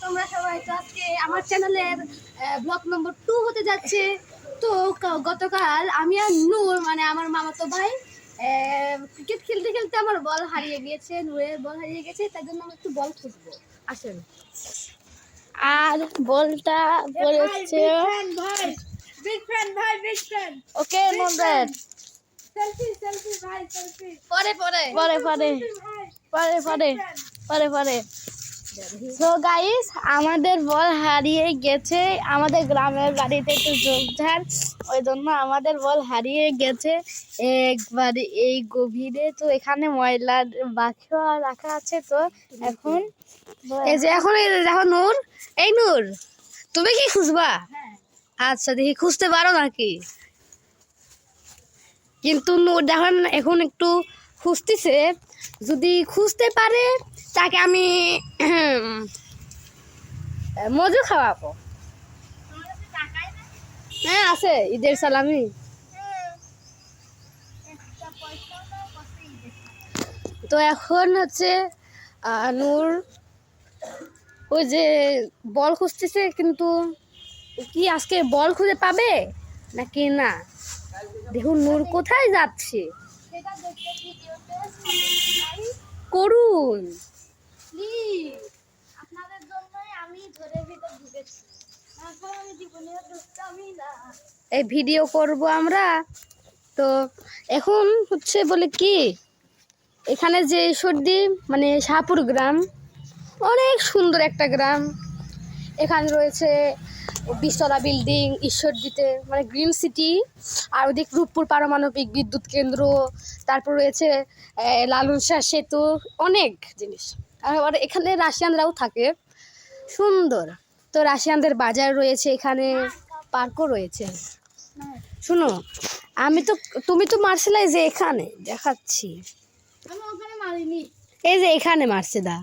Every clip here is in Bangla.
তোমরা সবাই। তো আজকে আমার চ্যানেলের ব্লগ নম্বর 2 হতে যাচ্ছে। তো গতকাল আমি আর নূর মানে আমার মামাতো ভাই ক্রিকেট খেলতে খেলতে আমার বল হারিয়ে গিয়েছে, নূরের বল হারিয়ে গেছে, তাই জন্য আমরা একটু বল খুঁজবো। আসেন। আর বলটা বলেছে বিগ ফ্যান ভাই, বিগ ফ্যান। ওকে নোবেট সেলফি সেলফি ভাই, সেলফি পরে পরে পরে পরে পরে পরে পরে পরে সো গাইস আমাদের বল হারিয়ে গেছে। আমাদের গ্রামের বাড়িতে একটু ঝোপঝাড়, ওই জন্য আমাদের বল হারিয়ে গেছে একবারে এই গভীরে। তো এখানে ময়লার বাক্স রাখা আছে। তো এখন এই যে এখন এই দেখো নূর, এই নূর তুমি কি খুঁজবা? আচ্ছা দেখি খুঁজতে পারো নাকি। কিন্তু নূর দেখেন এখন একটু খুঁজতেছে, যদি খুঁজতে পারে তাকে আমি মজু খাওয়াবো। হ্যাঁ আছে, ঈদের সালামি। তো এখন হচ্ছে নূর ওই যে বল খুঁজতেছে, কিন্তু কি আজকে বল খুঁজে পাবে নাকি না। দেখুন নূর কোথায় যাচ্ছে, করুন আপনাদের জন্যই আমি ঘরের ভিতর ঢুকেছি, আমি জীবনের আমি না এই ভিডিও করব আমরা। তো এখন হচ্ছে বলে কি এখানে যে ঈশ্বরদী মানে শাহপুর গ্রাম অনেক সুন্দর একটা গ্রাম। এখানে রয়েছে 20তলা বিল্ডিং ঈশ্বরদীতে মানে গ্রিন সিটি, আর ওদিকে রূপপুর পারমাণবিক বিদ্যুৎ কেন্দ্র, তারপর রয়েছে লালন শাহ সেতু, অনেক জিনিস। আর এখানে রাশিয়ানরাও থাকে, সুন্দর। তো রাশিয়ানদের বাজার রয়েছে এখানে, পার্কও রয়েছে। শুনো তুমি তো মারছিলাই যে এখানে দেখাচ্ছি, আমি ওখানে মারিনি। এই যে এখানে মারছে দা,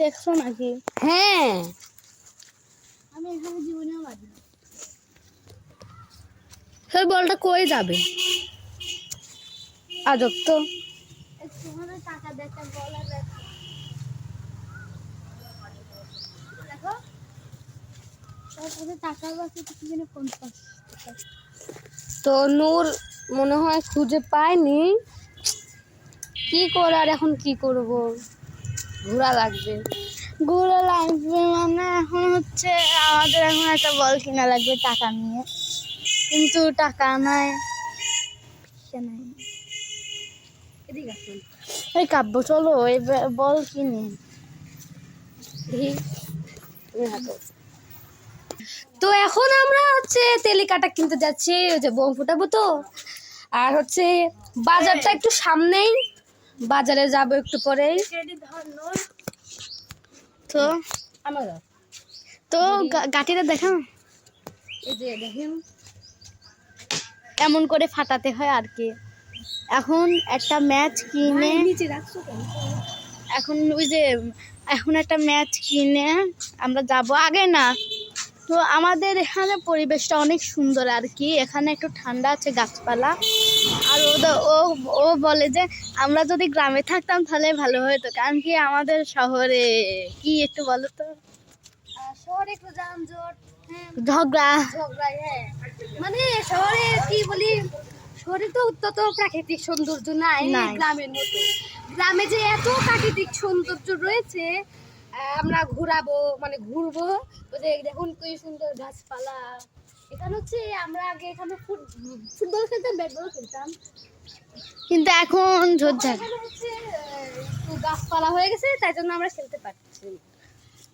দেখছো নাকি? হ্যাঁ আমি এখানে জীবনেও মারিনি। সেই বলটা কই যাবে, আজব তো। তোমার টাকা দেখে বলা দেখো, দেখো তার কাছে টাকার বাকি কিছু দিনে 50 টাকা। তো নূর মনে হয় খুঁজে পায়নি, কি করে আর এখন কি করব, ঘোরা লাগবে। ঘুরে লাগবে মানে এখন হচ্ছে আমাদের এখন একটা বল কিনা লাগবে টাকা নিয়ে, কিন্তু টাকা নাই। এদিকে আসুন। এই কাব্য চলো এই বল কিনি। তো এখন আমরা হচ্ছে তেলিকাটা কিনতে যাচ্ছি, ওই যে বোম ফুটাবো। তো আর হচ্ছে বাজারটা একটু সামনেই, বাজারে যাবো একটু পরেই। তো আমার তো গাটিটা দেখা, এই যে দেখেন এমন করে ফাটাতে হয় আর কি। এখন একটা ম্যাচ কিনে নিচে রাখছো কেন? এখন ওই যে এখন একটা ম্যাচ কিনে আমরা যাব আগে না। তো আমাদের এখানে পরিবেশটা অনেক সুন্দর আর কি, এখানে একটু ঠান্ডা আছে, গাছপালা। আর ও ও বলে যে আমরা যদি গ্রামে থাকতাম তাহলে ভালো হতো, কারণ কি আমাদের শহরে কি একটু বলো তো, শহরে একটু যানজট, ঝগড়া। হ্যাঁ মানে শহরে কি বলি, শহরে তো তত প্রাকৃতিক সৌন্দর্য নাই নাই। গ্রামের মতো। গ্রামে যে এত প্রাকৃতিক সৌন্দর্য রয়েছে, আমরা ঘুরবো। ওই যে দেখুন কি সুন্দর গাছপালা। এখানে হচ্ছে আমরা আগে এখানে ফুটবল খেলতাম, ব্যাট বল খেলতাম, কিন্তু এখন ঝোরঝাড়। এখানে হচ্ছে একটু গাছপালা হয়ে গেছে, তাই জন্য আমরা খেলতে পারছি।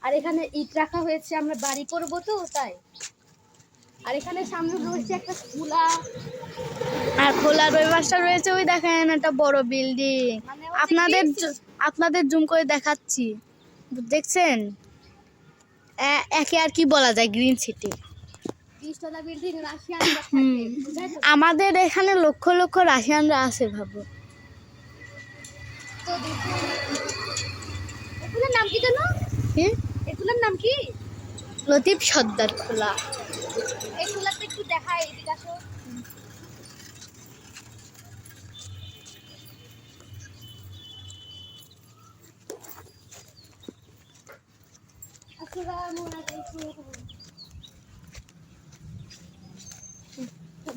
আর এখানে ইট রাখা হয়েছে, আমরা বাড়ি করবো তো তাই। আর এখানে সামনে রয়েছে একটা খোলা, আর খোলার ওই পাশটা রয়েছে ওই দেখেন একটা বড় বিল্ডিং। মানে আপনাদের জুম করে দেখাচ্ছি, দেখছেন? একে আর কি বলা যায়, গ্রিন সিটি। 20তলা বিল্ডিং, রাশিয়ানরা থাকে, বুঝাই তো। আমাদের এখানে লক্ষ লক্ষ রাশিয়ানরা আছে ভাবো। তো দেখুন এগুলোর নাম কি জানো? এগুলোর নাম কি? লতিফ সর্দার খোলা। এই খোলাতে একটু দেখাই, এদিকে আসো।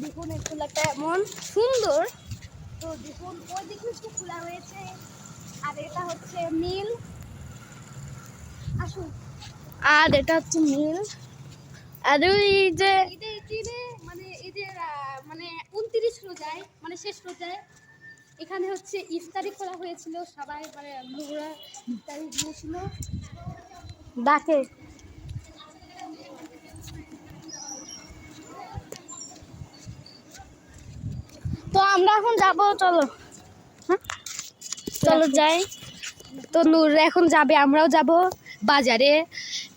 দেখুন এই খোলাটা এমন সুন্দর। তো দেখুন ওই দিকে একটু খোলা হয়েছে, আর এটা হচ্ছে মিল। আসুন। আর এটা হচ্ছে মিল। আর ওই যে মানে ঈদের মানে 29 রোজায় মানে শেষ রোজায় এখানে হচ্ছে ইফতারি করা হয়েছিল, সবাই মানে লোকরা ইফতারি দিয়েছিল। ডাকে তো আমরা এখন যাব, চলো। হ্যাঁ চলো যাই। তো নূর এখন যাবে, আমরাও যাব বাজারে।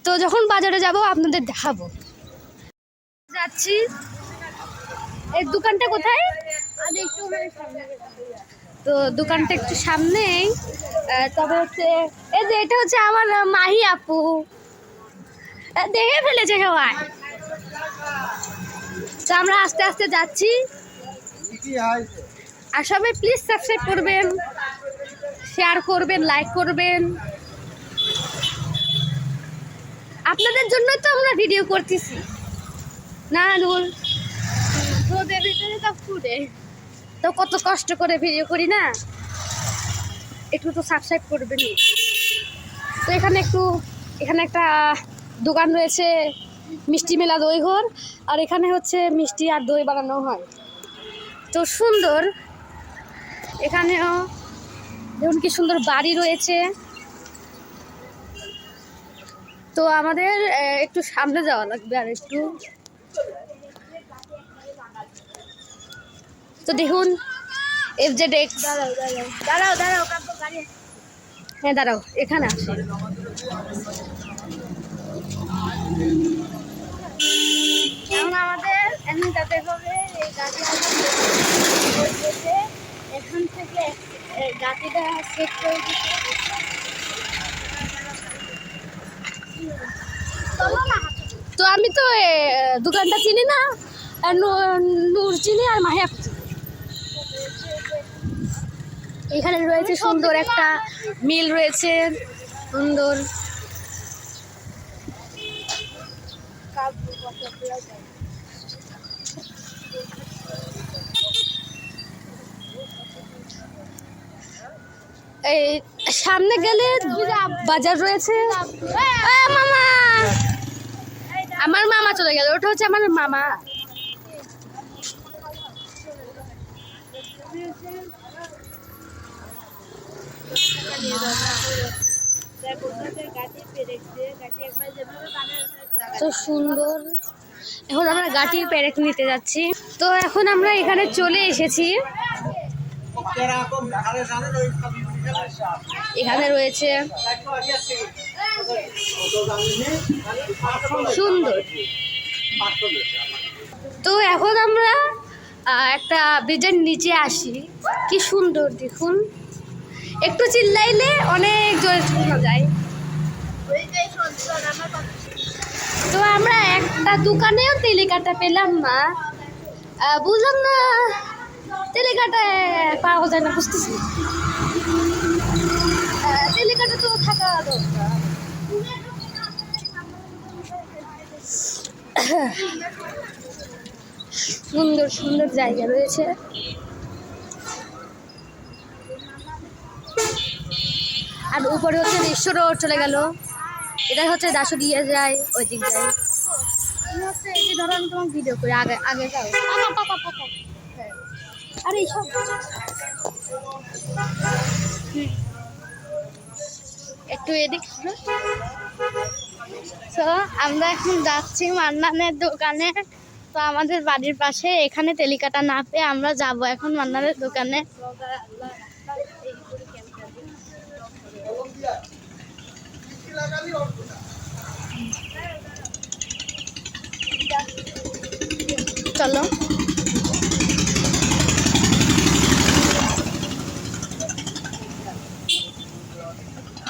তো যখন বাজারে যাব আপনাদের দেখাবো। যাচ্ছি। এই দোকানটা কোথায়? তো দোকানটা একটু সামনেই। তবে হচ্ছে এই যে এটা হচ্ছে আমার মাহি আপু, দেখে ফেলেছে সবাই। তো আমরা আস্তে আস্তে যাচ্ছি। আর সবাই প্লিজ সাবস্ক্রাইব করবেন, শেয়ার করবেন, লাইক করবেন। আপনাদের জন্যই তো আমরা ভিডিও করতেছি না নূর? তো কত কষ্ট করে ভিডিও করি না, একটু তো সাবস্ক্রাইব করবেন। তো এখানে একটা দোকান রয়েছে, মিষ্টি মেলা দই ঘর। আর এখানে হচ্ছে মিষ্টি আর দই বানানো হয়। তো সুন্দর, এখানেও দেখুন কি সুন্দর বাড়ি রয়েছে। তো আমাদের একটু সামনে যাওয়া লাগবে আর একটু। তো দেখুন FZX। দাঁড়াও হ্যাঁ দাঁড়াও, এখানে আসে। এখন আমাদের এখন যেতে হবে এই গাড়ি এখান থেকে গাড়িটা সেট করে দিতে। তো আমি তো দোকানটা চিনি না, নূর চিনি আর মাহিয়া চিনি। এখানে রয়েছে সুন্দর একটা মিল রয়েছে, সুন্দর। এই সামনে গেলে বাজার রয়েছে। মামা, আমার মামা চলে গেল, ওটা হচ্ছে আমার মামা। তো সুন্দর, এখন আমরা গাটির পেরেক নিতে যাচ্ছি। তো এখন আমরা এখানে চলে এসেছি। এখানে রয়েছে সুন্দর। তো এখন আমরা একটা ব্রিজের নিচে আসি, কি সুন্দর দেখুন। একটু চিল্লাইলে অনেক জোরে শোনা যায়। তো আমরা একটা দোকানেও তেলিকাটা পেলাম না, বুঝলাম না তেলিকাটা পাওয়া যায় না, বুঝতেছি। তেলিকাটা তো থাকা দরকার। সুন্দর সুন্দর জায়গা রয়েছে। আর উপরে হচ্ছে বিশ্ব রোড চলে গেল, এটা হচ্ছে দাসুরিয়া যায়, ওই দিক যায়। এই যে ধরো আমি তোমার ভিডিও করি, আগে আগে যাও। আর এইসব একটু এদিক। তো আমরা এখন যাচ্ছি মান্নানের দোকানে। তো আমাদের বাড়ির পাশে, এখানে তেলিকাটা না পেয়ে আমরা যাব এখন মান্নানের দোকানে। চলো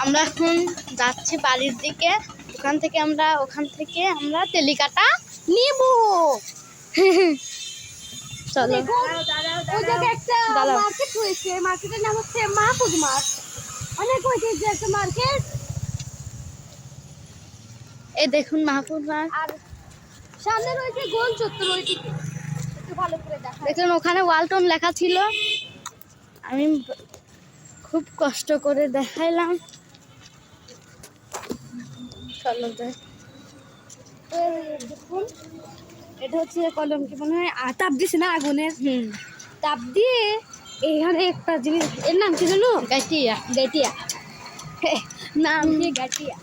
আমরা এখন যাচ্ছি বাড়ির দিকে। ওখান থেকে আমরা তেলিকাটা নিব। চলো। ওই জায়গায় একটা মার্কেট রয়েছে, মার্কেটের নাম হচ্ছে মাহফুজ মার্ট। অনেক ঐতিহ্য একটা মার্কেট। এই দেখুন মাহফুজ মাঠ। আর সামনে রয়েছে গোল চত্বর, ওইদিকে একটু ভালো করে দেখা। দেখুন ওখানে ওয়ালটন লেখা ছিল, আমি খুব কষ্ট করে দেখাইলাম। চলো যাই। দেখুন এটা হচ্ছে কলম, কি মনে হয় তাপ দিছে না আগুনের, তাপ দিয়ে এখানে একটা জিনিস, এর নাম কি জানো? গাটিয়া। গাটিয়া, নাম কি গাটিয়া।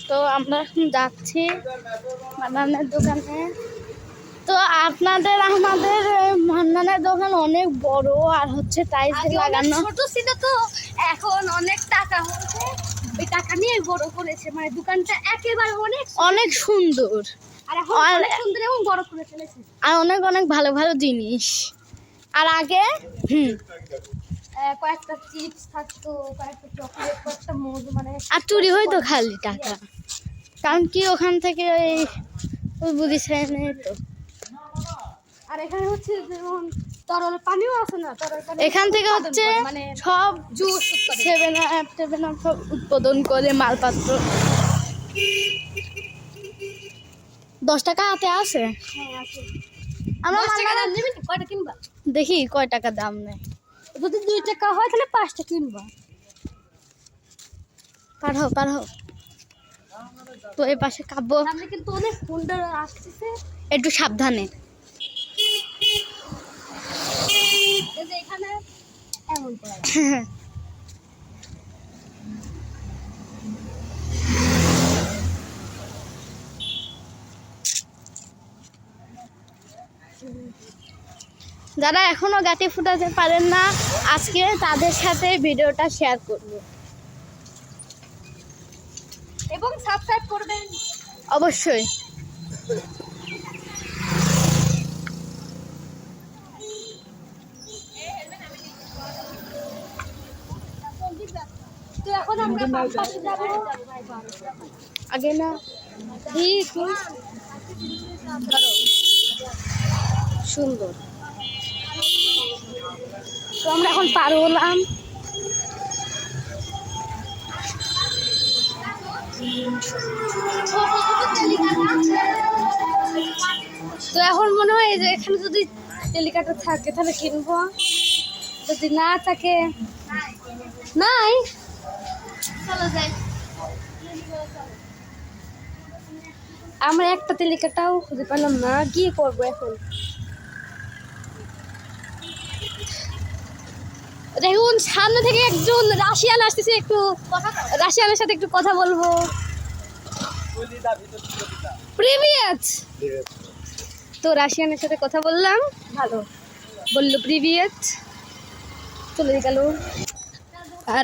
তো আমরা এখন যাচ্ছি মান্নানের দোকানে। তো আপনাদের আমাদের মান্নানের দোকান অনেক বড় আর হচ্ছে টাইলস আগে অনেক লাগানো। ছোট ছিল, তো এখন অনেক টাকা হয়েছে, ওই টাকা নিয়ে বড় করেছে, মানে দোকানটা একেবারে অনেক অনেক সুন্দর আর এখন অনেক সুন্দর এবং বড় করে ফেলেছে। আর অনেক অনেক ভালো ভালো জিনিস। আর আগে কয়েকটা চিপস থাকতো, কয়েকটা চকলেট, কয়েকটা মধু, মানে আর চুরি হইতো খালি টাকা, কারণ কি ওখান থেকে ওই বুঝিছেন তো। আর এখানে হচ্ছে যেমন তরল পানিও আছে না, তরল পানি এখান থেকে হচ্ছে মানে সব জুস 7 আপ সব উৎপাদন করে মালপত্র। 10 টাকা হাতে আছে। আমরা কয়টা কিনবা? দেখি কয় টাকা দাম নেয়। যদি 2 টাকা হয় তাহলে 5টা কিনবা। পার হও। তো এই পাশে কাব্য, সামনে কিন্তু অনেক সুন্দর আসতেছে, একটু সাবধানে। এই যে এখানে এমন করা যারা এখনো গাঁটি ফুটাতে পারেন না, আজকে তাদের সাথে ভিডিওটা শেয়ার করব। এবং সাবস্ক্রাইব করবেন অবশ্যই। তো এখন আমরা পাশে যাব আগে না সুন্দর। তো আমরা এখন পার হলাম। তো এখন মনে হয় যে এখানে যদি টেলিকাটা থাকে তাহলে কিনবো, যদি না থাকে নাই চলো যাই। আমরা একটা টেলিকাটাও খুঁজে পেলাম না, কি করবো এখন। দেখুন সামনে থেকে একজন রাশিয়ান আসতেছে, একটু রাশিয়ানের সাথে একটু কথা বলবো। প্রিভিয়াস। তো রাশিয়ানের সাথে কথা বললাম, ভালো বললো, প্রিভিয়াস। চলে গেল।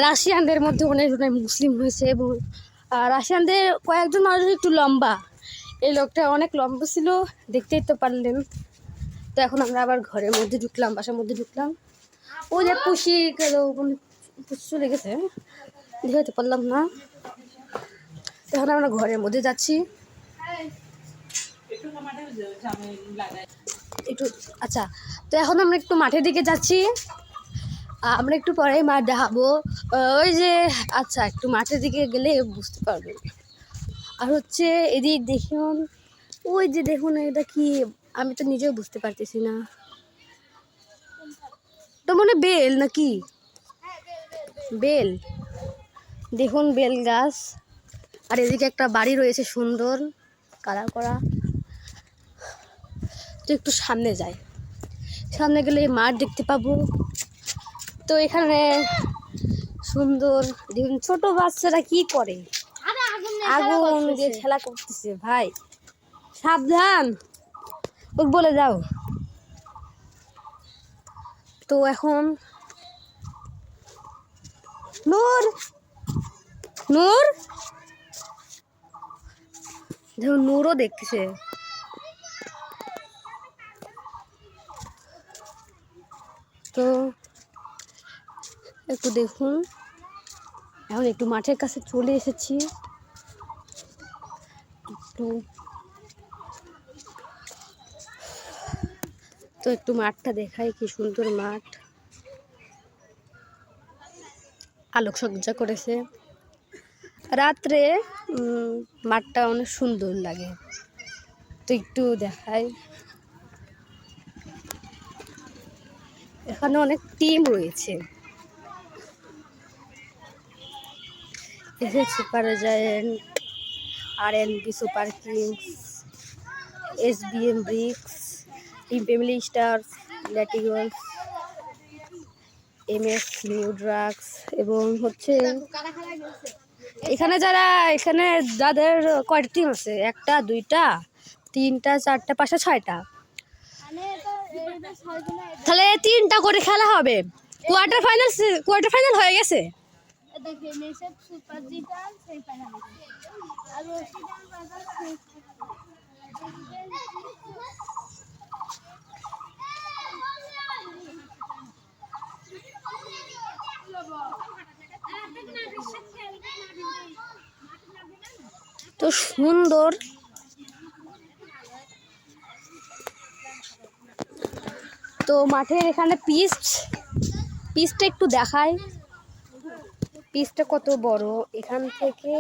রাশিয়ানদের মধ্যে অনেক মুসলিম হয়েছে, এবং রাশিয়ানদের কয়েকজন মানুষ একটু লম্বা, এই লোকটা অনেক লম্বা ছিল, দেখতেই তো পারলেন। তো এখন আমরা আবার ঘরের মধ্যে ঢুকলাম, বাসার মধ্যে ঢুকলাম। ওই যে পুষি গেল, পুষি চলে গেছে, দেখাতে পারলাম না। এখন আমরা ঘরের মধ্যে যাচ্ছি একটু। আচ্ছা, তো এখন আমরা একটু মাঠের দিকে যাচ্ছি, আমরা একটু পরে মাঠ দেখাবো। ওই যে আচ্ছা, একটু মাঠের দিকে গেলে বুঝতে পারবেন। আর হচ্ছে এদিক দেখুন, ওই যে দেখুন এটা কি, আমি তো নিজেও বুঝতে পারতেছি না, তো মনে বেল নাকি, বেল। দেখুন বেল গাছ। আর এদিকে একটা বাড়ি রয়েছে সুন্দর কালার করা। তো একটু সামনে যাই, সামনে গেলে মাঠ দেখতে পাবো। তো এখানে সুন্দর দেখুন, ছোট বাচ্চারা কি করে, আগুন দিয়ে খেলা করতেছে। ভাই সাবধান, ও বলে যাও। তো এখন নূর নূর দেখুন, নূরও দেখতেছে। তো একটু দেখুন, এখন একটু মাঠের কাছে চলে এসেছি, একটু তো একটু মাঠটা দেখাই, কি সুন্দর মাঠ। আলোকসজ্জা করেছে। রাত্রে মাঠটা অনেক সুন্দর লাগে। তো একটু দেখাই, এখানে অনেক টিম রয়েছে। সুপার জায়ান্ট, আর&বি super kings, SBM bricks, team family stars, ল্যাটিগলস, MS নিউ ড্রাগস এবং হচ্ছে এখানে যাদের কয়টা টিম আছে, 1টা 2টা 3টা 4টা 5টা 6টা, তাহলে 3টা করে খেলা হবে। কোয়ার্টার ফাইনাল হয়ে গেছে। তো সুন্দর। তো মাঠের এখানে পিচটা একটু দেখাই, পিচটা কত বড়, এখান থেকে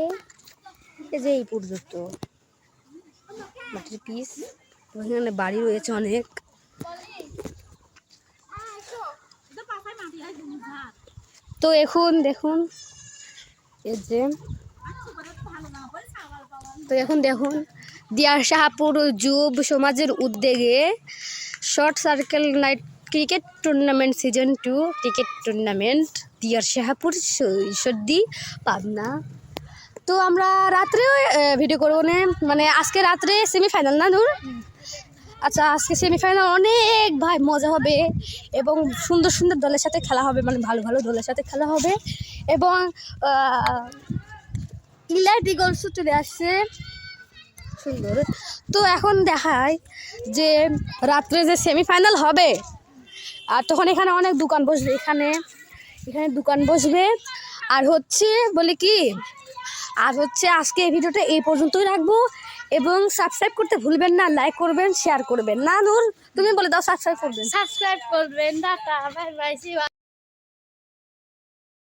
এই যে এই পর্যন্ত মাঠের পিচ। এখানে বাড়ি রয়েছে অনেক। তো এখন দেখুন এই যে, তো এখন দেখুন দিয়ার শাহপুর যুব সমাজের উদ্যোগে short circle night cricket tournament season 2 cricket tournament দিয়ার শাহপুর ঈশ্বরদী পাবনা। তো আমরা রাত্রেও ভিডিও করবো না, মানে আজকে রাত্রে সেমিফাইনাল না নূর? আচ্ছা, আজকে সেমিফাইনাল অনেক ভাই মজা হবে এবং সুন্দর সুন্দর দলের সাথে খেলা হবে, মানে ভালো ভালো দলের সাথে খেলা হবে। এবং ল্যাটিগলসও চলে আসছে, সুন্দর। তো এখন দেখায় যে রাত্রে যে সেমিফাইনাল হবে, আর তখন এখানে অনেক দোকান বসবে, এখানে দোকান বসবে। আর হচ্ছে বলে কি, আর হচ্ছে আজকে এই ভিডিওটা এই পর্যন্তই রাখবো এবং সাবস্ক্রাইব করতে ভুলবেন না, লাইক করবেন, শেয়ার করবেন। না নূর, তুমি বলে দাও সাবস্ক্রাইব করবেন। Tata, bye bye.